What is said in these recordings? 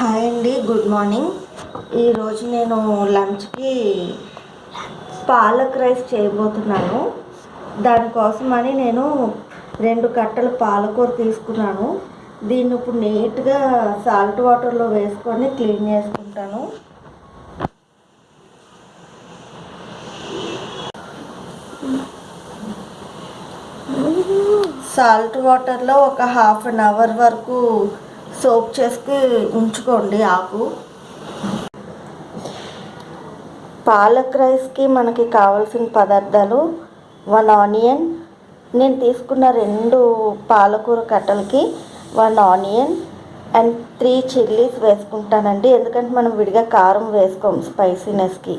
Hi అండి, good morning. ఈరోజు నేను లంచ్కి పాలక్ రైస్ చేయబోతున్నాను. దానికోసమని నేను 2 కట్టలు పాలకూర తీసుకున్నాను. దీన్ని ఇప్పుడు నీట్గా సాల్ట్ వాటర్లో వేసుకొని క్లీన్ చేసుకుంటాను. సాల్ట్ వాటర్లో ఒక హాఫ్ అన్ అవర్ వరకు సోప్ చేసి ఉంచుకోండి. పాలక్ రైస్కి మనకి కావాల్సిన పదార్థాలు: 1 ఆనియన్, నేను తీసుకున్న 2 పాలకూర కట్టలకి 1 ఆనియన్ అండ్ 3 చిల్లీస్ వేసుకుంటానండి. ఎందుకంటే మనం విడిగా కారం వేసుకోం స్పైసీనెస్కి.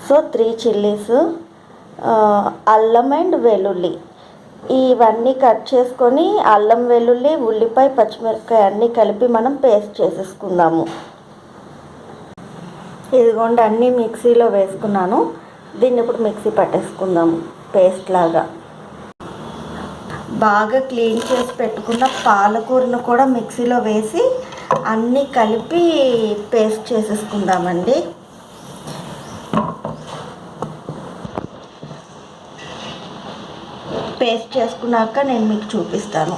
సో 3 చిల్లీస్, అల్లం అండ్ వెల్లుల్లి ఇవన్నీ కట్ చేసుకొని అల్లం, వెల్లుల్లి, ఉల్లిపాయ, పచ్చిమిరపకాయ అన్నీ కలిపి మనం పేస్ట్ చేసేసుకుందాము. ఇదిగోండి, అన్నీ మిక్సీలో వేసుకున్నాను. దీన్ని ఇప్పుడు మిక్సీ పట్టేసుకుందాము పేస్ట్ లాగా. బాగా క్లీన్ చేసి పెట్టుకున్న పాలకూరను కూడా మిక్సీలో వేసి అన్నీ కలిపి పేస్ట్ చేసేసుకుందామండి. పేస్ట్ చేసుకున్నాక నేను మీకు చూపిస్తాను.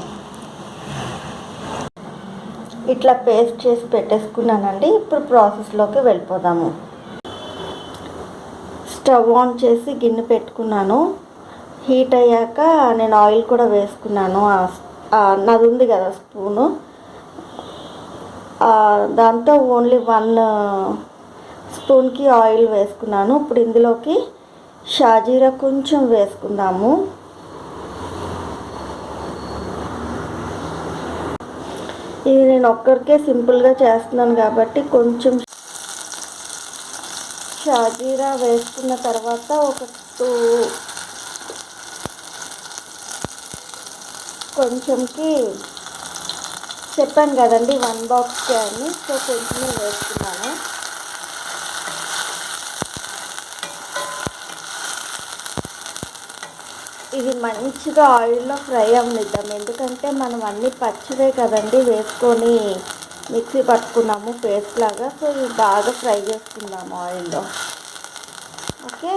ఇట్లా పేస్ట్ చేసి పెట్టేసుకున్నానండి. ఇప్పుడు ప్రాసెస్లోకి వెళ్ళిపోదాము. స్టవ్ ఆన్ చేసి గిన్నె పెట్టుకున్నాను. హీట్ అయ్యాక నేను ఆయిల్ కూడా వేసుకున్నాను. నాది ఉంది కదా స్పూను, దాంతో ఓన్లీ 1 స్పూన్కి ఆయిల్ వేసుకున్నాను. ఇప్పుడు ఇందులోకి షాజీరా కొంచెం వేసుకుందాము. ఇది నేను ఒక్కరికే సింపుల్గా చేస్తున్నాను కాబట్టి కొంచెం షాజీరా వేసుకున్న తర్వాత ఒక 2 కొంచెంకి చెప్పాను కదండి 1 బాక్స్కి అని, సో కొంచెం వేసుకున్నాను. ఇది మంచిగా ఆయిల్లో ఫ్రై అవ్వనిద్దాం. ఎందుకంటే మనం అన్నీ పచ్చివే కదండి వేసుకొని మిక్సీ పట్టుకున్నాము పేస్ట్ లాగా. సో ఇది బాగా ఫ్రై చేసుకుందాము ఆయిల్లో. ఓకే,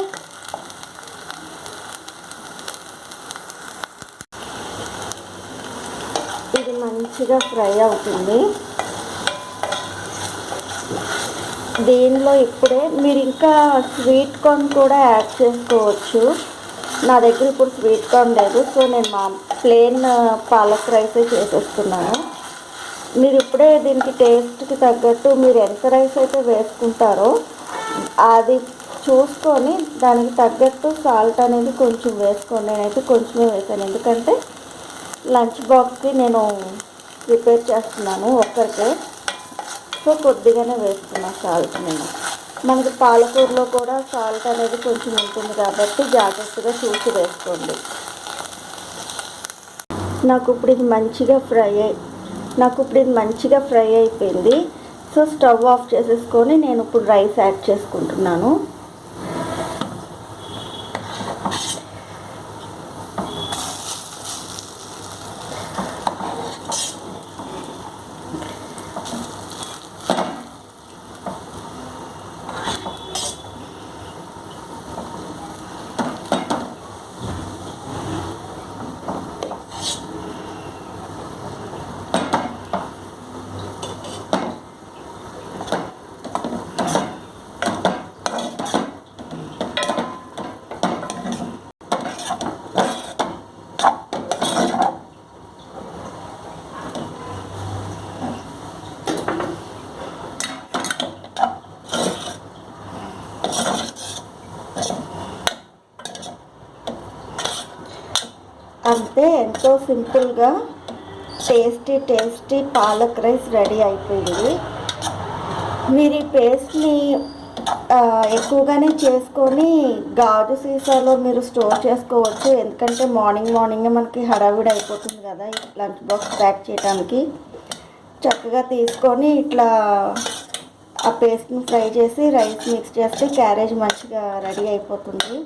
ఇది మంచిగా ఫ్రై అవుతుంది. దీనిలో ఇప్పుడే మీరు ఇంకా స్వీట్ కార్న్ కూడా యాడ్ చేసుకోవచ్చు. నా దగ్గర ఇప్పుడు స్వీట్ కార్న్ లేదు, సో నేను ప్లెయిన్ పాలక్ రైసే చేసేస్తున్నాను. మీరు ఇప్పుడే దీనికి టేస్ట్కి తగ్గట్టు మీరు ఎంత రైస్ అయితే వేసుకుంటారో అది చూసుకొని దానికి తగ్గట్టు సాల్ట్ అనేది కొంచెం వేసుకోండి. నేనైతే కొంచెమే వేసాను, ఎందుకంటే లంచ్ బాక్స్కి నేను ప్రిపేర్ చేస్తున్నాను ఒక్కరికే. సో కొద్దిగానే వేసుకున్నాను సాల్ట్ నేను. మనకి పాలకూరలో కూడా సాల్ట్ అనేది కొంచెం ఉంటుంది కాబట్టి జాగ్రత్తగా చూసి వేసుకోండి. నాకు ఇప్పుడు ఇది మంచిగా ఫ్రై అయిపోయింది. సో స్టవ్ ఆఫ్ చేసేసుకొని నేను ఇప్పుడు రైస్ యాడ్ చేసుకుంటున్నాను. అంతే, ఎంతో సింపుల్గా టేస్టీ పాలక్ రైస్ రెడీ అయిపోయింది. మీరు ఈ పేస్ట్ని ఎక్కువగానే చేసుకొని గాజు సీసాలో మీరు స్టోర్ చేసుకోవచ్చు. ఎందుకంటే మార్నింగే మనకి హడావిడి అయిపోతుంది కదా లంచ్ బాక్స్ ప్యాక్ చేయడానికి. చక్కగా తీసుకొని ఇట్లా ఆ పేస్ట్ని ఫ్రై చేసి రైస్ మిక్స్ చేస్తే క్యారేజ్ మంచిగా రెడీ అయిపోతుంది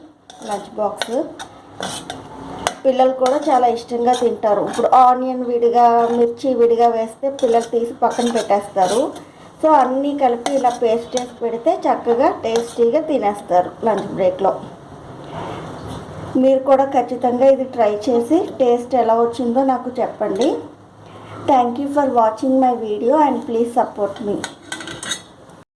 లంచ్ బాక్స్. పిల్లలు కూడా చాలా ఇష్టంగా తింటారు. ఇప్పుడు ఆనియన్ విడిగా, మిర్చి విడిగా వేస్తే పిల్లలు తీసి పక్కన పెట్టేస్తారు. సో అన్నీ కలిపి ఇలా పేస్ట్ చేసి పెడితే చక్కగా టేస్టీగా తినేస్తారు లంచ్ బ్రేక్లో. మీరు కూడా ఖచ్చితంగా ఇది ట్రై చేసి టేస్ట్ ఎలా వచ్చిందో నాకు చెప్పండి. Thank you for watching my video and please support me.